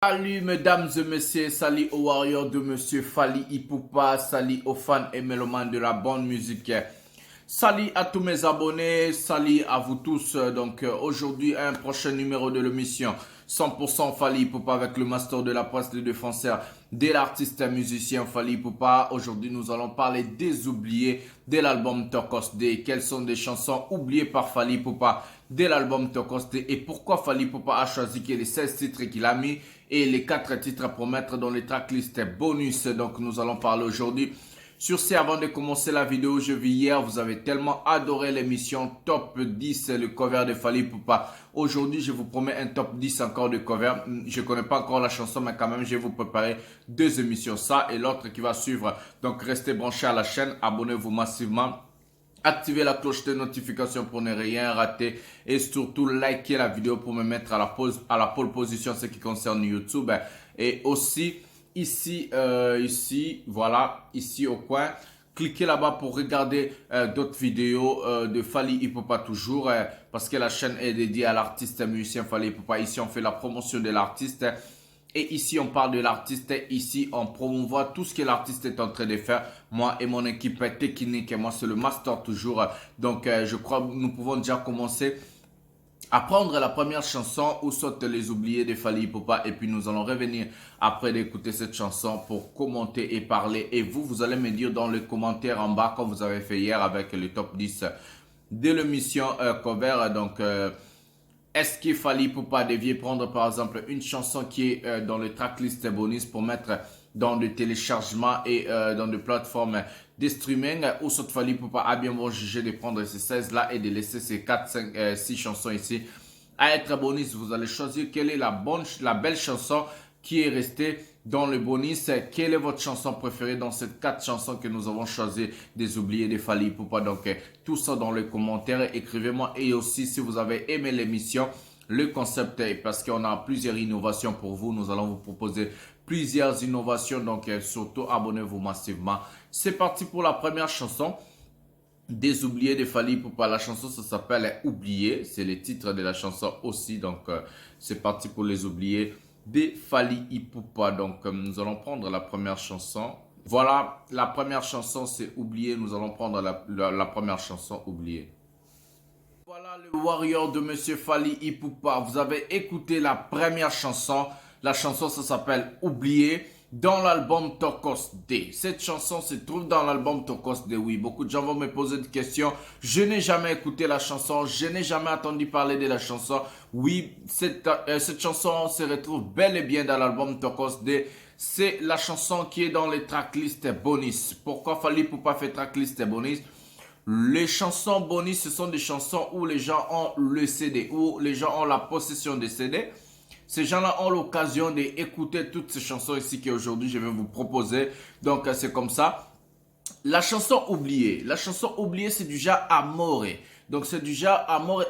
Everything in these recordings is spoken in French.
Salut mesdames et messieurs, salut aux warriors de monsieur Fally Ipupa, salut aux fans et mélomanes de la bonne musique. Salut à tous mes abonnés, salut à vous tous. Aujourd'hui un prochain numéro de l'émission 100% Fally Ipupa avec le master de la presse de défenseur de l'artiste musicien Fally Ipupa. Aujourd'hui nous allons parler des oubliés de l'album Tokos D. Quelles sont des chansons oubliées par Fally Ipupa de l'album Tokos D et pourquoi Fally Ipupa a choisi que les 16 titres qu'il a mis et les 4 titres pour mettre dans les tracklists bonus. Donc nous allons parler aujourd'hui. Sur ce, avant de commencer la vidéo, je vis hier, vous avez tellement adoré l'émission Top 10, le cover de Fally Ipupa. Aujourd'hui, je vous promets un top 10 encore de cover. Je ne connais pas encore la chanson, mais quand même, je vais vous préparer 2 émissions, ça et l'autre qui va suivre. Donc restez branchés à la chaîne, abonnez-vous massivement. Activez la cloche de notification pour ne rien rater et surtout likez la vidéo pour me mettre à la pole position en ce qui concerne YouTube. Et aussi ici, voilà, ici au coin, cliquez là-bas pour regarder d'autres vidéos de Fally Ipupa toujours parce que la chaîne est dédiée à l'artiste musicien Fally Ipupa. Ici on fait la promotion de l'artiste. Et ici, on parle de l'artiste. Ici, on promouvoit tout ce que l'artiste est en train de faire. Moi et mon équipe technique. Et moi, c'est le master toujours. Donc, je crois que nous pouvons déjà commencer à prendre la première chanson ou soit les oubliés de Fally Ipupa. Et puis, nous allons revenir après d'écouter cette chanson pour commenter et parler. Et vous allez me dire dans les commentaires en bas, comme vous avez fait hier avec le top 10 de l'émission cover. Donc, est-ce qu'il Fally Ipupa devait prendre par exemple une chanson qui est dans le tracklist bonus pour mettre dans le téléchargement et dans des plateformes de streaming ou soit Fally Ipupa a bien bon jugé de prendre ces 16 là et de laisser ces 4, 5, 6 chansons ici à être bonus. Vous allez choisir quelle est la belle chanson qui est restée dans le bonus. Quelle est votre chanson préférée dans ces 4 chansons que nous avons choisi des oubliés de Fally Ipupa. Donc tout ça dans les commentaires, écrivez-moi. Et aussi si vous avez aimé l'émission, le concept est parce qu'on a plusieurs innovations pour vous. Nous allons vous proposer plusieurs innovations. Donc surtout abonnez-vous massivement. C'est parti pour la première chanson des oubliés de Fally Ipupa. La chanson ça s'appelle Oublié. C'est le titre de la chanson aussi. Donc c'est parti pour les oubliés de Fally Ipupa. Donc nous allons prendre la première chanson. Voilà, la première chanson c'est Oublié. Nous allons prendre la première chanson Oublié. Voilà le warrior de monsieur Fally Ipupa. Vous avez écouté la première chanson. La chanson ça s'appelle Oublié dans l'album Tokos D. Cette chanson se trouve dans l'album Tokos D. Oui, beaucoup de gens vont me poser des questions. Je n'ai jamais écouté la chanson. Je n'ai jamais entendu parler de la chanson. Oui, cette chanson se retrouve bel et bien dans l'album Tokos D. C'est la chanson qui est dans les tracklists bonus. Pourquoi Fally Ipupa fait tracklist bonus? Les chansons bonus, ce sont des chansons où les gens ont le CD, où les gens ont la possession des CD. Ces gens-là ont l'occasion d'écouter toutes ces chansons ici qu'aujourd'hui je vais vous proposer. Donc c'est comme ça. La chanson oubliée. La chanson oubliée c'est du genre Amore. Donc c'est du genre Amore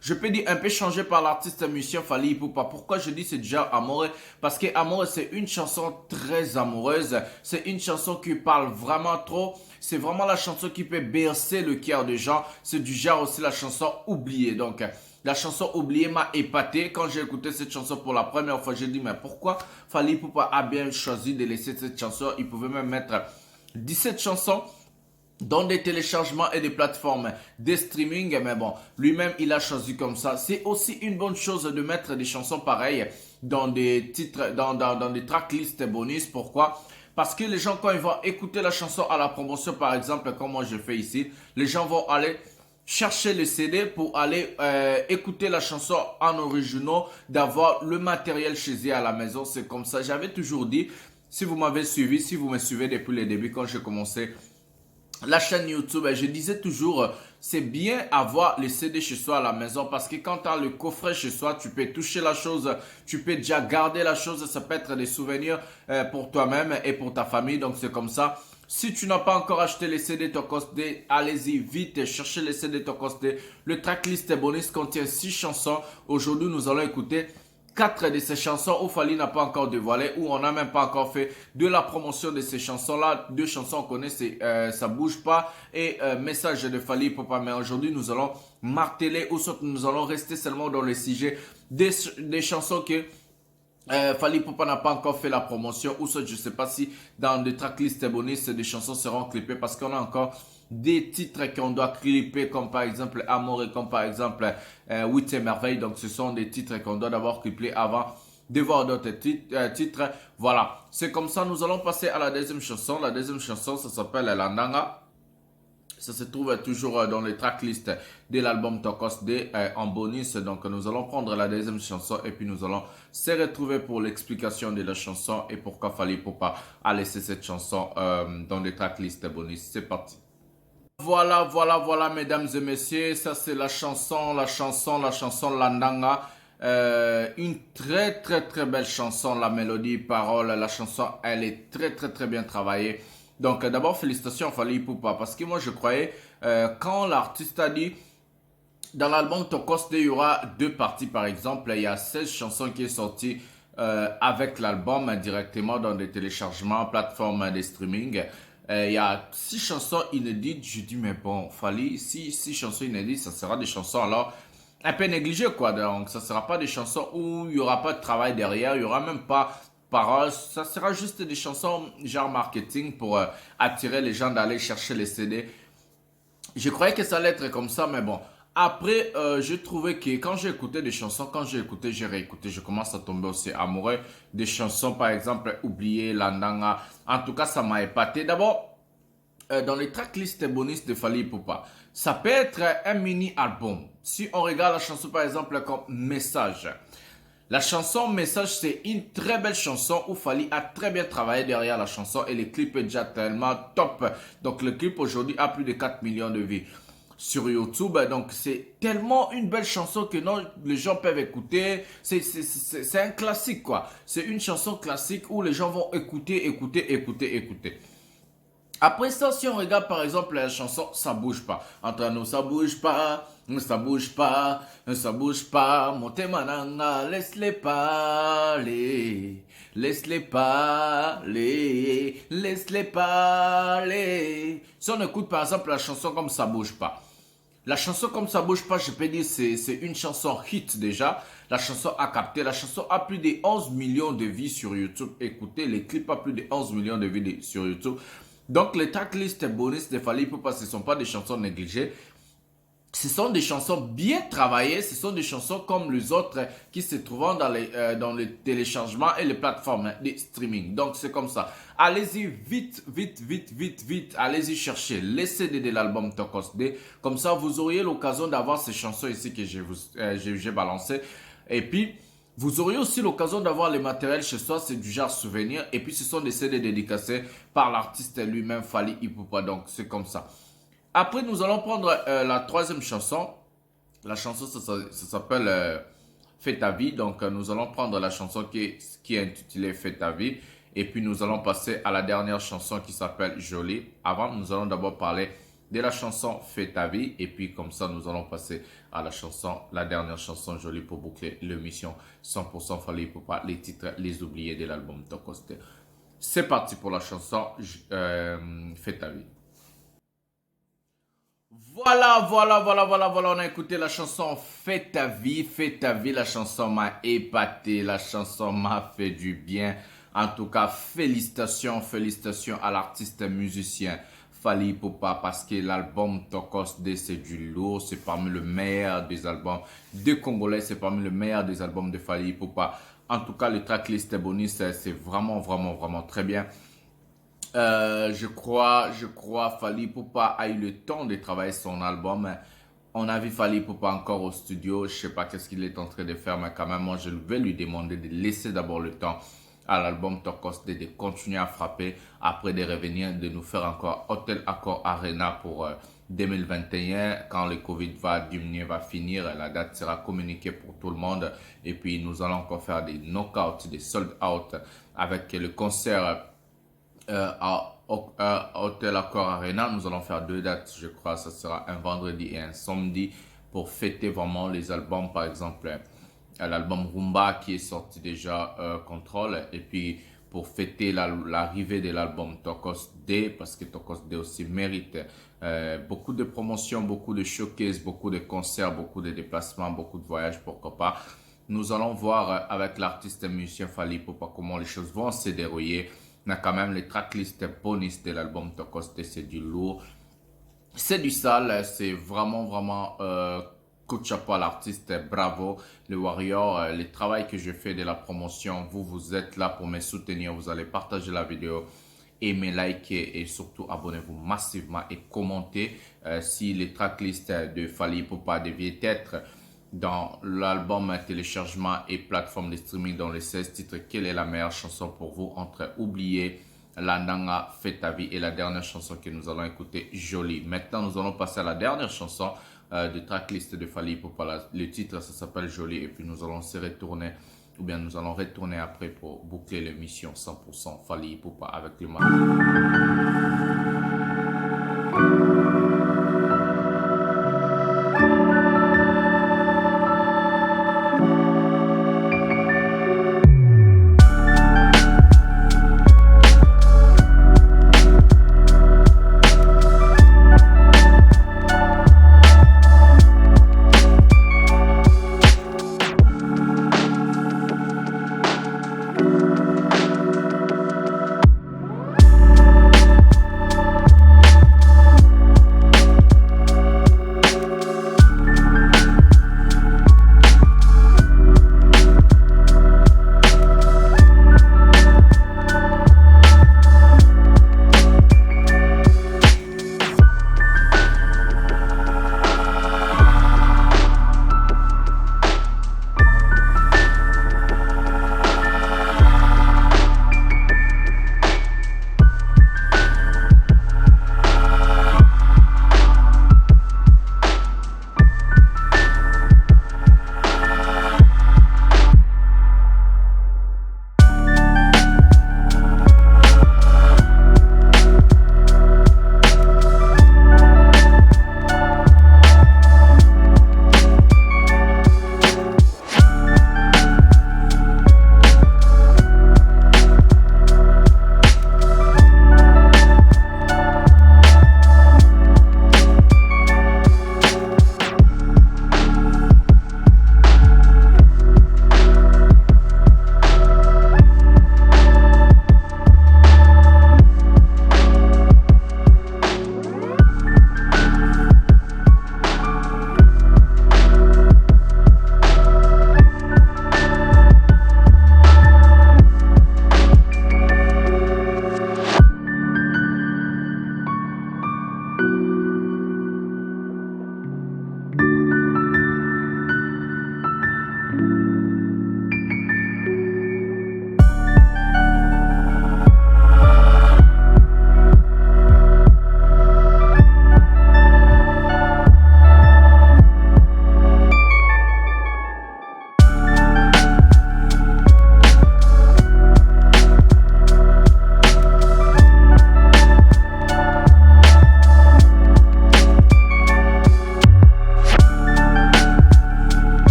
je peux dire un peu changé par l'artiste musicien Fally Ipupa. Pourquoi je dis c'est du genre Amore? Parce que Amore c'est une chanson très amoureuse. C'est une chanson qui parle vraiment trop. C'est vraiment la chanson qui peut bercer le cœur des gens. C'est du genre aussi la chanson oubliée. Donc la chanson Oubliée m'a épaté. Quand j'ai écouté cette chanson pour la première fois, j'ai dit mais pourquoi Fally Ipupa a bien choisi de laisser cette chanson? Il pouvait même mettre 17 chansons dans des téléchargements et des plateformes de streaming. Mais bon, lui-même, il a choisi comme ça. C'est aussi une bonne chose de mettre des chansons pareilles dans des titres, dans des tracklists bonus. Pourquoi? Parce que les gens, quand ils vont écouter la chanson à la promotion, par exemple, comme moi je fais ici, les gens vont aller chercher le CD pour aller écouter la chanson en original, d'avoir le matériel chez eux à la maison. C'est comme ça. J'avais toujours dit, si vous m'avez suivi, si vous me suivez depuis le début, quand j'ai commencé la chaîne YouTube, je disais toujours, c'est bien avoir les CD chez soi à la maison parce que quand tu as le coffret chez soi, tu peux toucher la chose, tu peux déjà garder la chose, ça peut être des souvenirs pour toi-même et pour ta famille, donc c'est comme ça. Si tu n'as pas encore acheté les CD Tokos D, allez-y vite, cherchez les CD Tokos D. Le tracklist bonus contient 6 chansons. Aujourd'hui, nous allons écouter 4 de ces chansons où Fally n'a pas encore dévoilé, où on n'a même pas encore fait de la promotion de ces chansons-là. 2 chansons on connaît, c'est Ça bouge pas et Message de Fally Ipupa. Mais aujourd'hui, nous allons marteler ou soit nous allons rester seulement dans le sujet des chansons que Fally Ipupa n'a pas encore fait la promotion, ou soit je sais pas si dans des tracklists bonus des chansons seront clippées, parce qu'on a encore des titres qu'on doit clipper, comme par exemple Amour et comme par exemple 8 merveilles. Donc ce sont des titres qu'on doit d'abord clipper avant de voir d'autres titres. Voilà, c'est comme ça. Nous allons passer à la deuxième chanson. La deuxième chanson, ça s'appelle Landanga. Ça se trouve toujours dans les tracklists de l'album Tokos D en bonus. Donc nous allons prendre la deuxième chanson et puis nous allons se retrouver pour l'explication de la chanson et pourquoi Fally Ipupa a laissé cette chanson dans les tracklists bonus. C'est parti. Voilà, mesdames et messieurs, ça c'est la chanson Landanga. Une très belle chanson, la mélodie, parole, la chanson, elle est très bien travaillée. Donc d'abord félicitations à Fally Ipupa, parce que moi je croyais quand l'artiste a dit dans l'album Tokos D il y aura deux parties par exemple, il y a 16 chansons qui est sorties avec l'album directement dans des téléchargements, plateformes de streaming. Il y a 6 chansons inédites. Je dis mais bon Fally, si 6 chansons inédites, ça sera des chansons alors un peu négligées quoi. Donc ça sera pas des chansons où il y aura pas de travail derrière, il y aura même pas paroles, ça sera juste des chansons genre marketing pour attirer les gens d'aller chercher les CD. Je croyais que ça allait être comme ça, mais bon. Après, j'ai trouvé que quand j'ai écouté des chansons, quand j'ai écouté, j'ai réécouté, je commence à tomber aussi amoureux des chansons, par exemple, Oublier, Landanga. En tout cas, ça m'a épaté. D'abord, dans les tracklists bonus de Fally Ipupa, ça peut être un mini-album. Si on regarde la chanson, par exemple, comme Message. La chanson Message, c'est une très belle chanson où Fally a très bien travaillé derrière la chanson et le clip est déjà tellement top. Donc le clip aujourd'hui a plus de 4 millions de vues sur YouTube. Donc c'est tellement une belle chanson que non, les gens peuvent écouter. C'est un classique quoi. C'est une chanson classique où les gens vont écouter. Après ça, si on regarde par exemple la chanson Ça bouge pas. Entre nous, ça bouge pas, ça bouge pas, ça bouge pas. Monte mananga, laisse-les parler, laisse-les parler, laisse-les parler. Si on écoute par exemple la chanson comme Ça bouge pas. La chanson comme Ça bouge pas, je peux dire c'est une chanson hit déjà. La chanson a capté, la chanson a plus de 11 millions de vues sur YouTube. Écoutez, les clips a plus de 11 millions de vues sur YouTube. Donc les tracklists bonus de Fally Ipupa, ce ne sont pas des chansons négligées. Ce sont des chansons bien travaillées, ce sont des chansons comme les autres qui se trouvent dans les téléchargements et les plateformes de streaming. Donc c'est comme ça. Allez-y vite. Allez-y chercher les CD de l'album Tokos D. Comme ça, vous auriez l'occasion d'avoir ces chansons ici que j'ai balancées. Et puis, vous auriez aussi l'occasion d'avoir les matériels chez soi, c'est du genre souvenir. Et puis, ce sont des CD dédicacés par l'artiste lui-même, Fally Ipupa. Donc, c'est comme ça. Après, nous allons prendre la troisième chanson. La chanson, ça s'appelle Fais ta vie. Donc, nous allons prendre la chanson qui est intitulée Fais ta vie. Et puis, nous allons passer à la dernière chanson qui s'appelle Jolie. Avant, nous allons d'abord parler de la chanson Fais ta vie. Et puis, comme ça, nous allons passer à la dernière chanson Jolie pour boucler l'émission 100% Fally Ipupa, les titres, les oubliés de l'album Tokos D. C'est parti pour la chanson Fais ta vie. Voilà, on a écouté la chanson Fais ta vie, la chanson m'a épaté, la chanson m'a fait du bien. En tout cas, félicitations à l'artiste musicien Fally Ipupa parce que l'album Tokos D c'est du lourd, c'est parmi le meilleur des albums de Congolais, c'est parmi le meilleur des albums de Fally Ipupa. En tout cas, le tracklist bonus, c'est vraiment très bien. Je crois Fally Ipupa a eu le temps de travailler son album. On a vu Fally Ipupa encore au studio. Je sais pas qu'est-ce qu'il est en train de faire, mais quand même, moi, je vais lui demander de laisser d'abord le temps à l'album Tokos D de continuer à frapper, après de revenir, de nous faire encore Hotel Accor Arena pour 2021, quand le Covid va diminuer, va finir, la date sera communiquée pour tout le monde. Et puis, nous allons encore faire des knockouts, des sold out avec le concert à Hotel Accor Arena. Nous allons faire 2 dates, je crois. Ça sera un vendredi et un samedi pour fêter vraiment les albums. Par exemple, l'album Rumba qui est sorti déjà, Control. Et puis, pour fêter l'arrivée de l'album Tokos D, parce que Tokos D aussi mérite beaucoup de promotions, beaucoup de showcases, beaucoup de concerts, beaucoup de déplacements, beaucoup de voyages, pourquoi pas. Nous allons voir avec l'artiste et musicien Fally Ipupa comment les choses vont se dérouler. On a quand même les tracklists bonus de l'album Tokoste, c'est du lourd. C'est du sale, c'est vraiment coup de chapeau à l'artiste, bravo, le Warrior, le travail que je fais de la promotion, vous êtes là pour me soutenir, vous allez partager la vidéo, aimer, liker et surtout abonnez-vous massivement et commentez si les tracklists de Fally Ipupa devaient être dans l'album téléchargement et plateforme de streaming dans les 16 titres, quelle est la meilleure chanson pour vous entre Oublier, Landanga, Fais ta vie et la dernière chanson que nous allons écouter, Jolie. Maintenant, nous allons passer à la dernière chanson de tracklist de Fally Ipupa. Le titre, ça s'appelle Jolie et puis nous allons se retourner ou bien nous allons retourner après pour boucler l'émission 100% Fally Ipupa avec le mal.